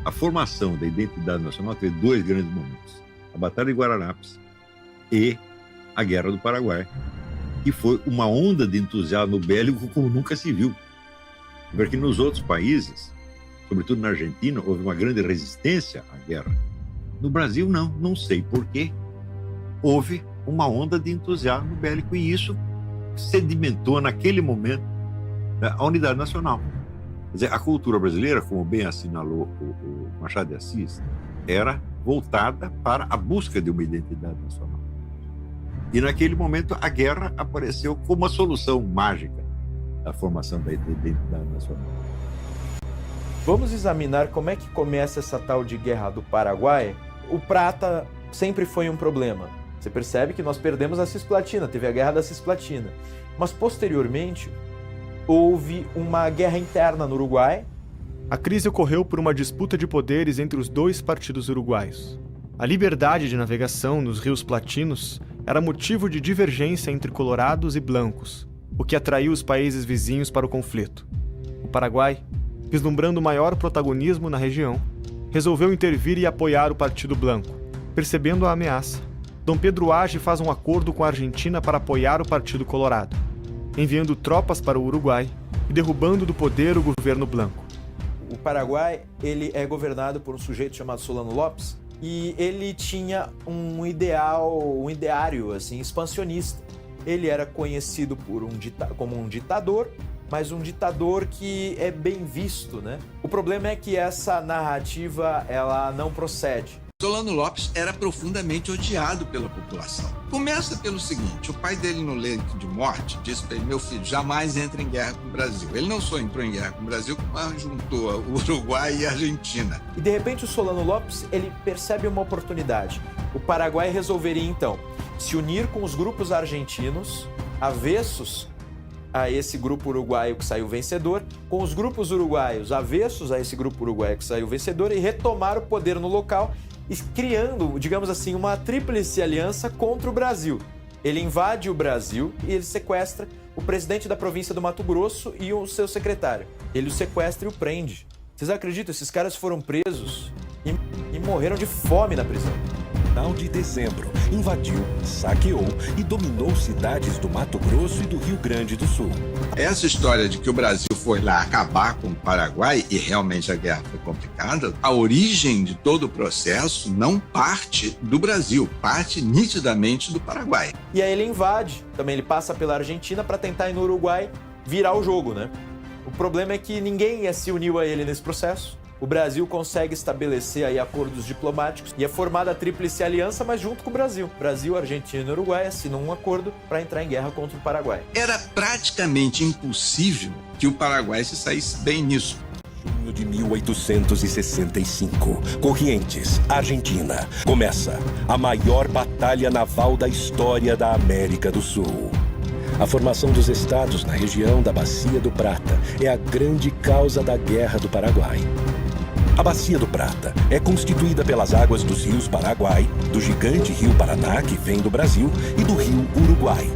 a formação da identidade nacional teve dois grandes momentos: a Batalha de Guararapes e a Guerra do Paraguai, que foi uma onda de entusiasmo bélico como nunca se viu. Porque nos outros países, sobretudo na Argentina, houve uma grande resistência à guerra. No Brasil, não sei por quê. Houve uma onda de entusiasmo bélico e isso sedimentou naquele momento a unidade nacional. Quer dizer, a cultura brasileira, como bem assinalou o Machado de Assis, era voltada para a busca de uma identidade nacional. E naquele momento a guerra apareceu como a solução mágica da formação da identidade nacional. Vamos examinar como é que começa essa tal de Guerra do Paraguai. O prata sempre foi um problema. Você percebe que nós perdemos a Cisplatina, teve a Guerra da Cisplatina. Mas posteriormente houve uma guerra interna no Uruguai. A crise ocorreu por uma disputa de poderes entre os dois partidos uruguaios. A liberdade de navegação nos rios platinos era motivo de divergência entre colorados e blancos, o que atraiu os países vizinhos para o conflito. O Paraguai, vislumbrando maior protagonismo na região, resolveu intervir e apoiar o Partido Blanco. Percebendo a ameaça, Dom Pedro age e faz um acordo com a Argentina para apoiar o Partido Colorado, enviando tropas para o Uruguai e derrubando do poder o governo Blanco. O Paraguai ele é governado por um sujeito chamado Solano Lopes e ele tinha um ideário assim, expansionista. Ele era conhecido como um ditador, mas um ditador que é bem visto, né? O problema é que essa narrativa ela não procede. Solano Lopes era profundamente odiado pela população. Começa pelo seguinte: o pai dele no leito de morte disse para ele: meu filho, jamais entre em guerra com o Brasil. Ele não só entrou em guerra com o Brasil, mas juntou o Uruguai e a Argentina. E de repente o Solano Lopes ele percebe uma oportunidade. O Paraguai resolveria então se unir com os grupos argentinos, avessos a esse grupo uruguaio que saiu vencedor, com os grupos uruguaios avessos a esse grupo uruguaio que saiu vencedor e retomar o poder no local, criando, digamos assim, uma tríplice aliança contra o Brasil. Ele invade o Brasil e ele sequestra o presidente da província do Mato Grosso e o seu secretário. Ele o sequestra e o prende. Vocês acreditam? Esses caras foram presos e morreram de fome na prisão. No final de dezembro, invadiu, saqueou e dominou cidades do Mato Grosso e do Rio Grande do Sul. Essa história de que o Brasil foi lá acabar com o Paraguai, e realmente a guerra foi complicada, a origem de todo o processo não parte do Brasil, parte nitidamente do Paraguai. E aí ele invade, também ele passa pela Argentina para tentar ir no Uruguai virar o jogo, né? O problema é que ninguém se uniu a ele nesse processo. O Brasil consegue estabelecer aí acordos diplomáticos e é formada a Tríplice Aliança, mas junto com o Brasil. Brasil, Argentina e Uruguai assinam um acordo para entrar em guerra contra o Paraguai. Era praticamente impossível que o Paraguai se saísse bem nisso. Junho de 1865, Corrientes, Argentina. Começa a maior batalha naval da história da América do Sul. A formação dos estados na região da Bacia do Prata é a grande causa da Guerra do Paraguai. A Bacia do Prata é constituída pelas águas dos rios Paraguai, do gigante rio Paraná, que vem do Brasil, e do rio Uruguai.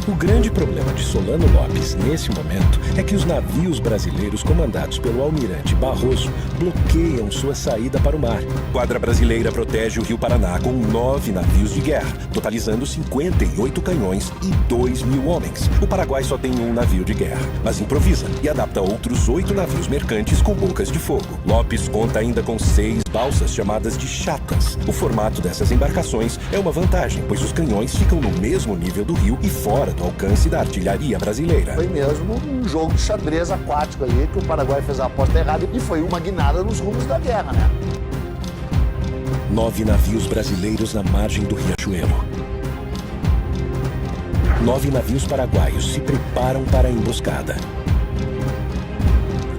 O grande problema de Solano Lopes nesse momento é que os navios brasileiros comandados pelo almirante Barroso bloqueiam sua saída para o mar. A Quadra Brasileira protege o Rio Paraná com 9 navios de guerra, totalizando 58 canhões e 2.000 homens. O Paraguai só tem um navio de guerra, mas improvisa e adapta outros 8 navios mercantes com bocas de fogo. Lopes conta ainda com 6 balsas chamadas de chatas. O formato dessas embarcações é uma vantagem, pois os canhões ficam no mesmo nível do rio e fora do alcance da artilharia brasileira. Foi mesmo um jogo de xadrez aquático ali, que o Paraguai fez a aposta errada e foi uma guinada nos rumos da guerra, né? 9 navios brasileiros na margem do Riachuelo. 9 navios paraguaios se preparam para a emboscada.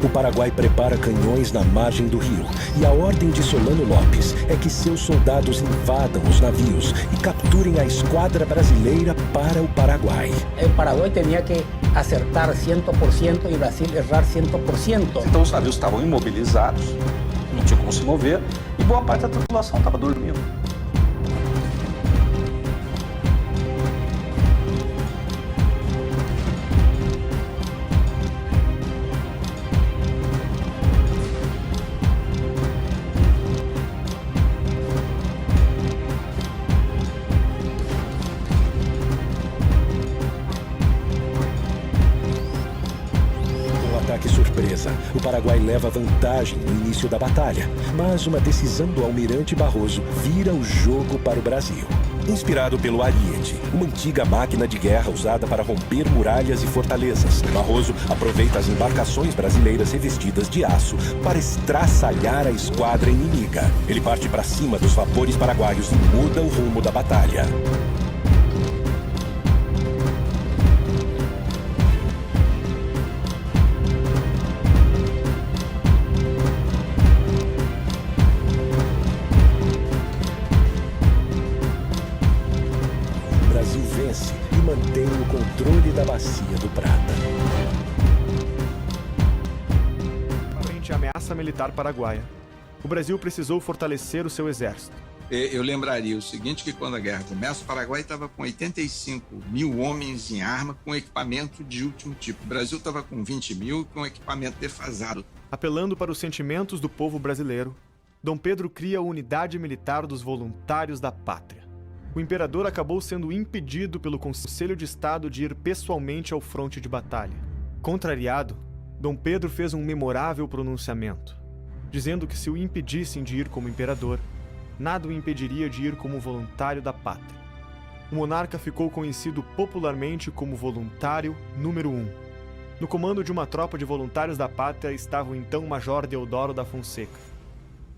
O Paraguai prepara canhões na margem do rio e a ordem de Solano Lopes é que seus soldados invadam os navios e capturem a esquadra brasileira para o Paraguai. O Paraguai tinha que acertar 100% e o Brasil errar 100%. Então os navios estavam imobilizados, não tinha como se mover e boa parte da tripulação estava dormindo. surpresa. O Paraguai leva vantagem no início da batalha, mas uma decisão do almirante Barroso vira o jogo para o Brasil. Inspirado pelo ariete, uma antiga máquina de guerra usada para romper muralhas e fortalezas, Barroso aproveita as embarcações brasileiras revestidas de aço para estraçalhar a esquadra inimiga. Ele parte para cima dos vapores paraguaios e muda o rumo da batalha. Mantém o controle da Bacia do Prata. Frente à ameaça militar paraguaia, o Brasil precisou fortalecer o seu exército. Eu lembraria o seguinte, que quando a guerra começa, o Paraguai estava com 85 mil homens em arma com equipamento de último tipo. O Brasil estava com 20 mil com equipamento defasado. Apelando para os sentimentos do povo brasileiro, Dom Pedro cria a Unidade Militar dos Voluntários da Pátria. O imperador acabou sendo impedido pelo Conselho de Estado de ir pessoalmente ao fronte de batalha. Contrariado, Dom Pedro fez um memorável pronunciamento, dizendo que se o impedissem de ir como imperador, nada o impediria de ir como voluntário da pátria. O monarca ficou conhecido popularmente como voluntário número 1. No comando de uma tropa de voluntários da pátria estava o então Major Deodoro da Fonseca.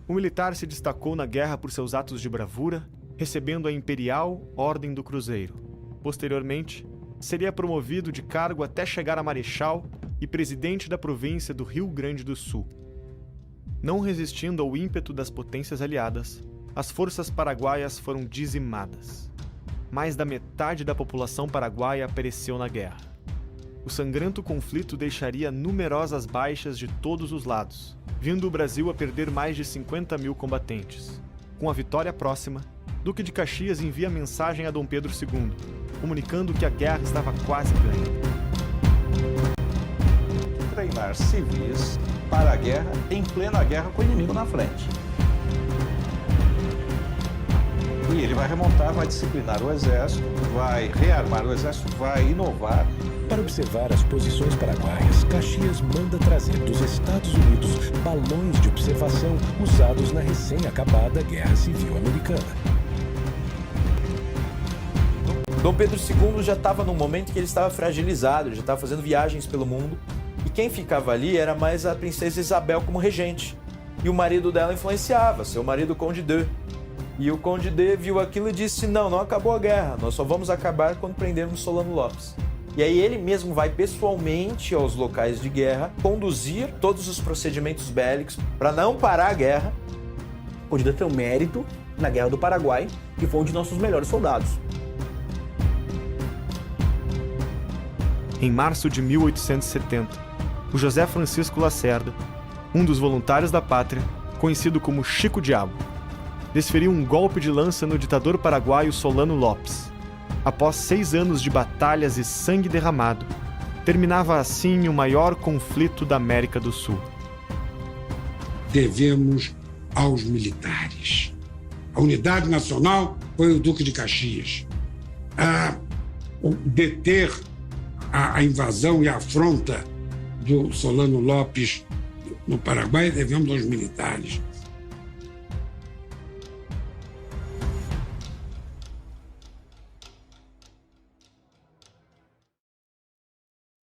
O militar se destacou na guerra por seus atos de bravura, recebendo a Imperial Ordem do Cruzeiro. Posteriormente, seria promovido de cargo até chegar a marechal e presidente da província do Rio Grande do Sul. Não resistindo ao ímpeto das potências aliadas, as forças paraguaias foram dizimadas. Mais da metade da população paraguaia pereceu na guerra. O sangrento conflito deixaria numerosas baixas de todos os lados, vindo o Brasil a perder mais de 50 mil combatentes. Com a vitória próxima, Duque de Caxias envia mensagem a Dom Pedro II, comunicando que a guerra estava quase ganha. Treinar civis para a guerra em plena guerra com o inimigo na frente. E ele vai remontar, vai disciplinar o exército, vai rearmar o exército, vai inovar. Para observar as posições paraguaias, Caxias manda trazer dos Estados Unidos balões de observação usados na recém-acabada Guerra Civil Americana. Dom Pedro II já estava num momento que ele estava fragilizado, ele já estava fazendo viagens pelo mundo, e quem ficava ali era mais a princesa Isabel como regente. E o marido dela influenciava, seu marido Conde de. E o Conde de viu aquilo e disse, não acabou a guerra, nós só vamos acabar quando prendermos Solano Lopes. E aí ele mesmo vai pessoalmente aos locais de guerra, conduzir todos os procedimentos bélicos para não parar a guerra. Conde de tem um mérito na Guerra do Paraguai, que foi um de nossos melhores soldados. Em março de 1870, o José Francisco Lacerda, um dos voluntários da pátria, conhecido como Chico Diabo, desferiu um golpe de lança no ditador paraguaio Solano Lopes. Após 6 anos de batalhas e sangue derramado, terminava assim o maior conflito da América do Sul. Devemos aos militares. A unidade nacional foi o Duque de Caxias. Deter a invasão e a afronta do Solano Lopes no Paraguai devemos aos militares.